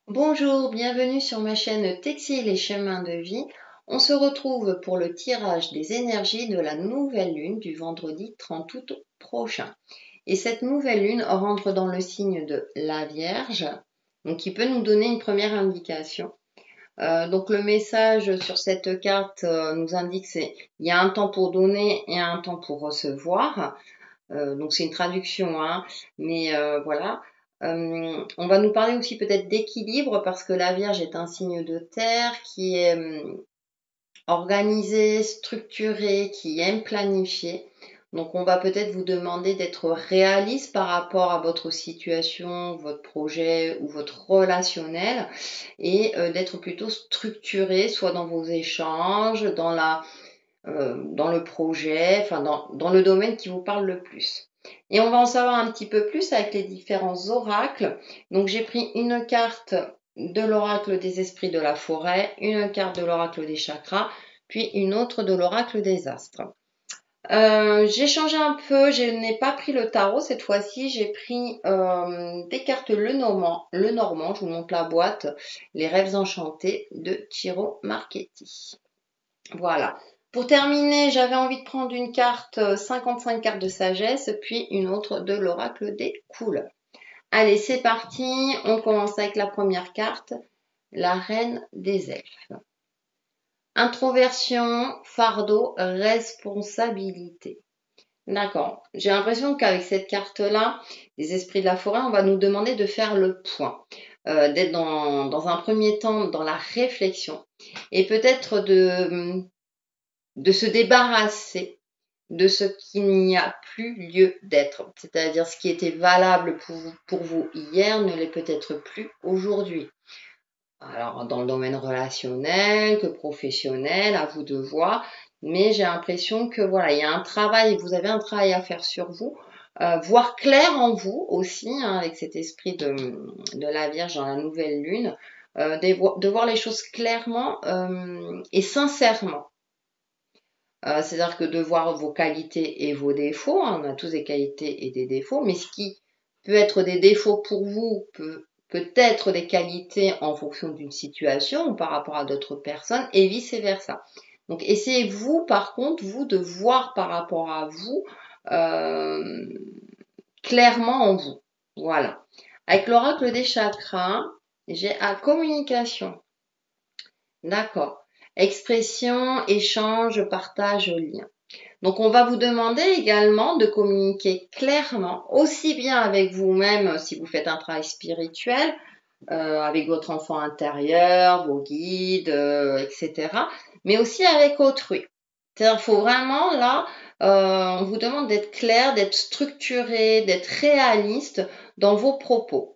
Bonjour, bienvenue sur ma chaîne Texi les chemins de vie. On se retrouve pour le tirage des énergies de la nouvelle lune du vendredi 30 août prochain. Et cette nouvelle lune rentre dans le signe de la Vierge, donc qui peut nous donner une première indication. Donc le message sur cette carte nous indique qu'il y a un temps pour donner et un temps pour recevoir. Donc c'est une traduction, hein, mais voilà. On va nous parler aussi peut-être d'équilibre parce que la Vierge est un signe de terre qui est organisé, structuré, qui aime planifier. Donc on va peut-être vous demander d'être réaliste par rapport à votre situation, votre projet ou votre relationnel et d'être plutôt structuré, soit dans vos échanges, dans le projet, enfin dans le domaine qui vous parle le plus. Et on va en savoir un petit peu plus avec les différents oracles. Donc j'ai pris une carte de l'oracle des esprits de la forêt, une carte de l'oracle des chakras, puis une autre de l'oracle des astres. J'ai changé un peu, je n'ai pas pris le tarot cette fois-ci, j'ai pris des cartes Lenormand, je vous montre la boîte, les rêves enchantés de Ciro Marchetti. Voilà. Pour terminer, j'avais envie de prendre une carte 55 cartes de sagesse, puis une autre de l'oracle des couleurs. Allez, c'est parti. On commence avec la première carte, la reine des elfes. Introversion, fardeau, responsabilité. D'accord. J'ai l'impression qu'avec cette carte-là, les esprits de la forêt, on va nous demander de faire le point, d'être dans un premier temps dans la réflexion et peut-être de se débarrasser de ce qu'il n'y a plus lieu d'être. C'est-à-dire ce qui était valable pour vous hier ne l'est peut-être plus aujourd'hui. Alors dans le domaine relationnel que professionnel, à vous de voir. Mais j'ai l'impression que voilà, il y a un travail, vous avez un travail à faire sur vous, voir clair en vous aussi, hein, avec cet esprit de la Vierge dans la nouvelle lune, de voir les choses clairement et sincèrement. C'est-à-dire que de voir vos qualités et vos défauts, hein, on a tous des qualités et des défauts, mais ce qui peut être des défauts pour vous peut être des qualités en fonction d'une situation ou par rapport à d'autres personnes et vice-versa. Donc essayez-vous, par contre, vous, de voir par rapport à vous euh, clairement en vous. Voilà. Avec l'oracle des chakras, j'ai la communication. D'accord. Expression, échange, partage, lien. Donc on va vous demander également de communiquer clairement, aussi bien avec vous-même si vous faites un travail spirituel, avec votre enfant intérieur, vos guides, etc. Mais aussi avec autrui. C'est-à-dire qu'il faut vraiment là, on vous demande d'être clair, d'être structuré, d'être réaliste dans vos propos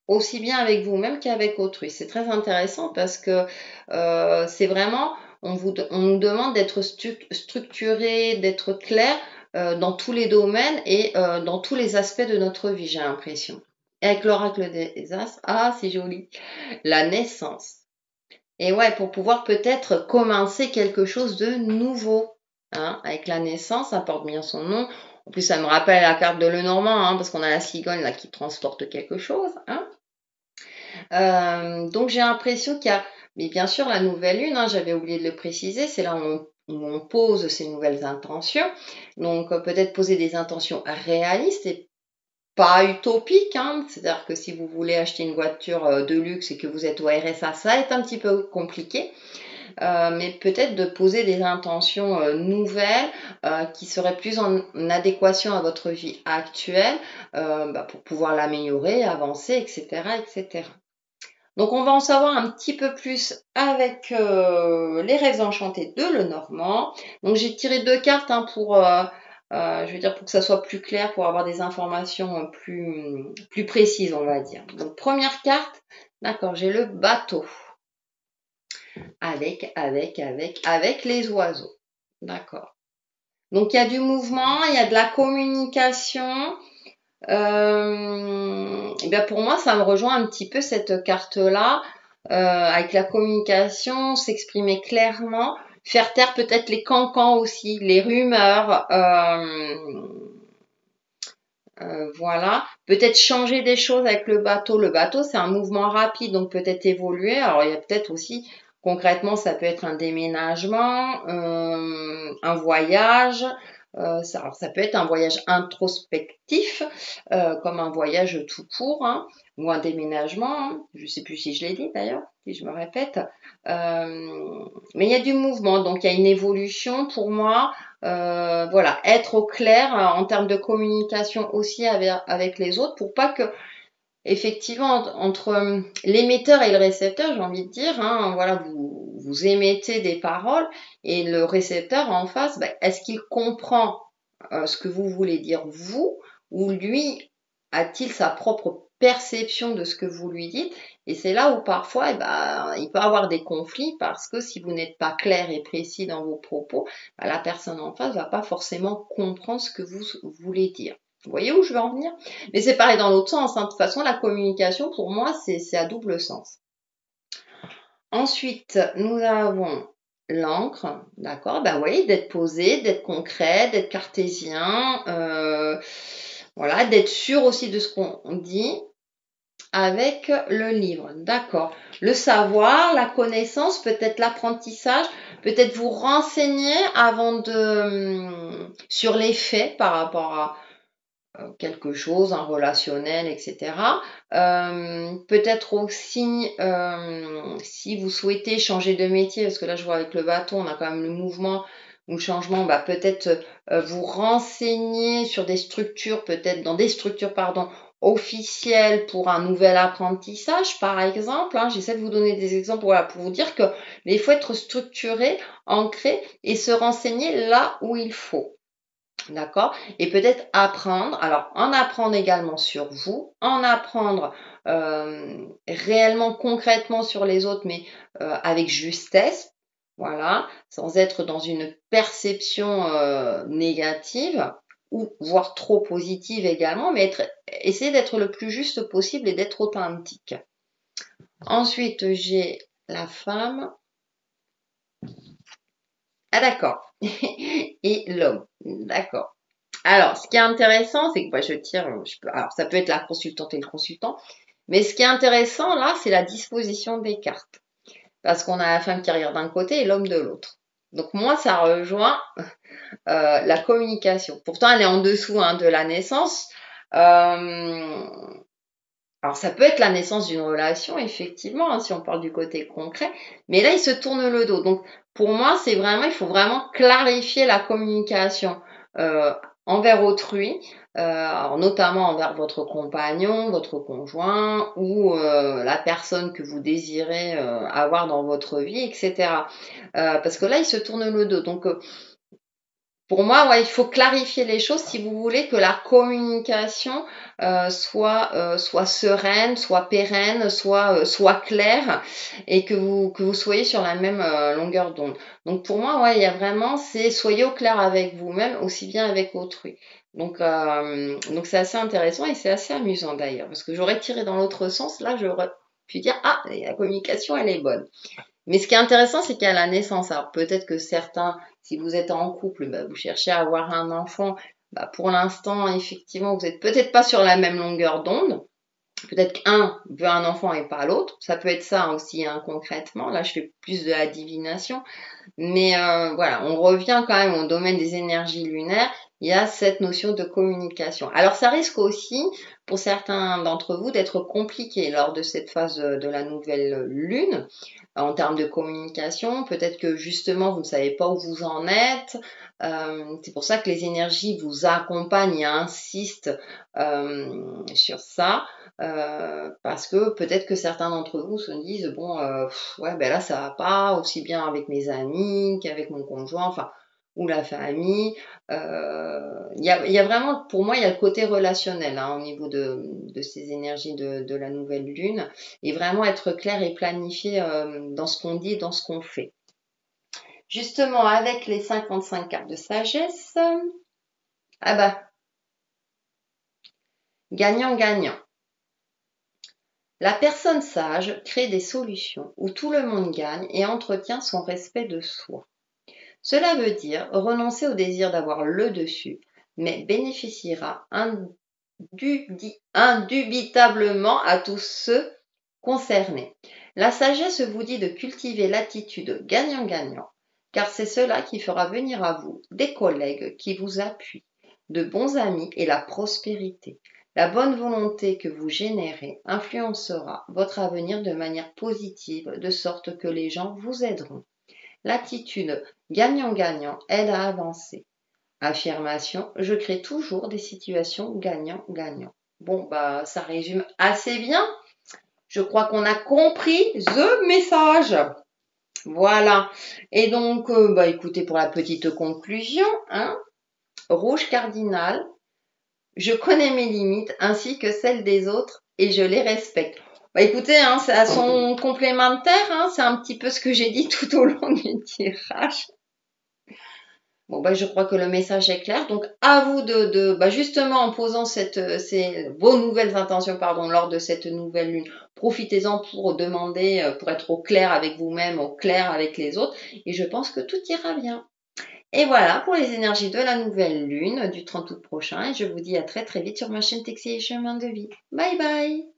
aussi bien avec vous-même qu'avec autrui. C'est très intéressant parce que c'est vraiment, on nous demande d'être structuré, d'être clair dans tous les domaines et dans tous les aspects de notre vie, j'ai l'impression. Et avec l'oracle des As, ah c'est joli, la naissance. Et ouais, pour pouvoir peut-être commencer quelque chose de nouveau. Hein, avec la naissance, ça porte bien son nom. En plus, ça me rappelle la carte de Lenormand, hein, parce qu'on a la cigogne là qui transporte quelque chose. Hein. Donc j'ai l'impression qu'il y a, mais bien sûr la nouvelle lune, hein, j'avais oublié de le préciser, c'est là où on pose ces nouvelles intentions. Donc peut-être poser des intentions réalistes et pas utopiques. Hein. C'est-à-dire que si vous voulez acheter une voiture de luxe et que vous êtes au RSA, ça va être un petit peu compliqué. Mais peut-être de poser des intentions nouvelles qui seraient plus en adéquation à votre vie actuelle pour pouvoir l'améliorer, avancer, etc., etc. Donc on va en savoir un petit peu plus avec les rêves enchantés de Lenormand. Donc j'ai tiré deux cartes hein, pour, je veux dire pour que ça soit plus clair, pour avoir des informations plus précises, on va dire. Donc première carte, d'accord, j'ai le bateau avec les oiseaux, d'accord. Donc il y a du mouvement, il y a de la communication. Et bien pour moi, ça me rejoint un petit peu cette carte-là, avec la communication, s'exprimer clairement, faire taire peut-être les cancans aussi, les rumeurs, Voilà. Peut-être changer des choses avec le bateau. Le bateau, c'est un mouvement rapide, donc peut-être évoluer. Alors, il y a peut-être aussi, concrètement, ça peut être un déménagement, un voyage. Alors, ça peut être un voyage introspectif, comme un voyage tout court, hein, ou un déménagement. Hein. Je ne sais plus si je l'ai dit d'ailleurs, si je me répète. Mais il y a du mouvement, donc il y a une évolution pour moi. Voilà, être au clair en termes de communication aussi avec les autres pour pas que, effectivement, entre l'émetteur et le récepteur, j'ai envie de dire, hein, voilà, vous émettez des paroles et le récepteur en face, ben, est-ce qu'il comprend ce que vous voulez dire vous ou lui a-t-il sa propre perception de ce que vous lui dites? Et c'est là où parfois, eh ben, il peut y avoir des conflits parce que si vous n'êtes pas clair et précis dans vos propos, ben, la personne en face va pas forcément comprendre ce que vous voulez dire. Vous voyez où je veux en venir? Mais c'est pareil dans l'autre sens. Hein. De toute façon, la communication, pour moi, c'est à double sens. Ensuite, nous avons l'encre, d'accord? Ben oui, d'être posé, d'être concret, d'être cartésien, voilà, d'être sûr aussi de ce qu'on dit avec le livre, d'accord. Le savoir, la connaissance, peut-être l'apprentissage, peut-être vous renseigner avant sur les faits par rapport à quelque chose, un relationnel, etc. Peut-être aussi, si vous souhaitez changer de métier, parce que là je vois avec le bâton, on a quand même le mouvement ou le changement, bah, peut-être vous renseigner sur des structures, peut-être dans des structures, pardon, officielles pour un nouvel apprentissage, par exemple. Hein. J'essaie de vous donner des exemples voilà, pour vous dire que il faut être structuré, ancré et se renseigner là où il faut. D'accord? Et peut-être apprendre, alors en apprendre également sur vous, en apprendre réellement concrètement sur les autres, mais avec justesse, voilà, sans être dans une perception négative ou voire trop positive également, mais essayer d'être le plus juste possible et d'être authentique. Ensuite, j'ai la femme. Ah d'accord. Et l'homme. D'accord. Alors, ce qui est intéressant, c'est que je tire, alors ça peut être la consultante et le consultant, mais ce qui est intéressant là, c'est la disposition des cartes. Parce qu'on a la femme qui regarde d'un côté et l'homme de l'autre. Donc moi, ça rejoint la communication. Pourtant, elle est en dessous hein, de la naissance. Alors ça peut être la naissance d'une relation, effectivement, hein, si on parle du côté concret, mais là, il se tourne le dos. Donc pour moi, il faut vraiment clarifier la communication envers autrui, alors notamment envers votre compagnon, votre conjoint ou la personne que vous désirez avoir dans votre vie, etc. Parce que là, il se tourne le dos. Donc pour moi, ouais, il faut clarifier les choses si vous voulez que la communication soit sereine, soit pérenne, soit claire et que vous soyez sur la même longueur d'onde. Donc pour moi, ouais, il y a vraiment, c'est soyez au clair avec vous-même, aussi bien avec autrui. Donc c'est assez intéressant et c'est assez amusant d'ailleurs, parce que j'aurais tiré dans l'autre sens, là j'aurais pu dire, ah, la communication, elle est bonne. Mais ce qui est intéressant, c'est qu'à la naissance, alors peut-être que certains, si vous êtes en couple, bah, vous cherchez à avoir un enfant, bah, pour l'instant, effectivement, vous n'êtes peut-être pas sur la même longueur d'onde. Peut-être qu'un veut un enfant et pas l'autre. Ça peut être ça aussi, hein, concrètement. Là, je fais plus de la divination. Mais voilà, on revient quand même au domaine des énergies lunaires. Il y a cette notion de communication. Alors, ça risque aussi, pour certains d'entre vous, d'être compliqué lors de cette phase de la nouvelle lune en termes de communication. Peut-être que justement, vous ne savez pas où vous en êtes. C'est pour ça que les énergies vous accompagnent et insistent sur ça. Parce que peut-être que certains d'entre vous se disent bon ouais ben là ça va pas aussi bien avec mes amis qu'avec mon conjoint enfin ou la famille il y a vraiment pour moi il y a le côté relationnel hein, au niveau de ces énergies de la nouvelle lune et vraiment être clair et planifié dans ce qu'on dit et dans ce qu'on fait justement avec les 55 cartes de sagesse ah bah gagnant gagnant. La personne sage crée des solutions où tout le monde gagne et entretient son respect de soi. Cela veut dire renoncer au désir d'avoir le dessus, mais bénéficiera indubitablement à tous ceux concernés. La sagesse vous dit de cultiver l'attitude gagnant-gagnant, car c'est cela qui fera venir à vous des collègues qui vous appuient, de bons amis et la prospérité. La bonne volonté que vous générez influencera votre avenir de manière positive, de sorte que les gens vous aideront. L'attitude gagnant-gagnant aide à avancer. Affirmation, je crée toujours des situations gagnant-gagnant. Bon, bah, ça résume assez bien. Je crois qu'on a compris the message. Voilà. Et donc, bah, écoutez, pour la petite conclusion, hein, rouge cardinal, je connais mes limites ainsi que celles des autres et je les respecte. Bah, écoutez, hein, c'est à son complémentaire, hein, c'est un petit peu ce que j'ai dit tout au long du tirage. Bon, bah, je crois que le message est clair. Donc, à vous bah, justement, en posant vos nouvelles intentions, pardon, lors de cette nouvelle lune, profitez-en pour demander, pour être au clair avec vous-même, au clair avec les autres. Et je pense que tout ira bien. Et voilà pour les énergies de la nouvelle lune du 30 août prochain. Et je vous dis à très très vite sur ma chaîne Texi et Chemin de Vie. Bye bye!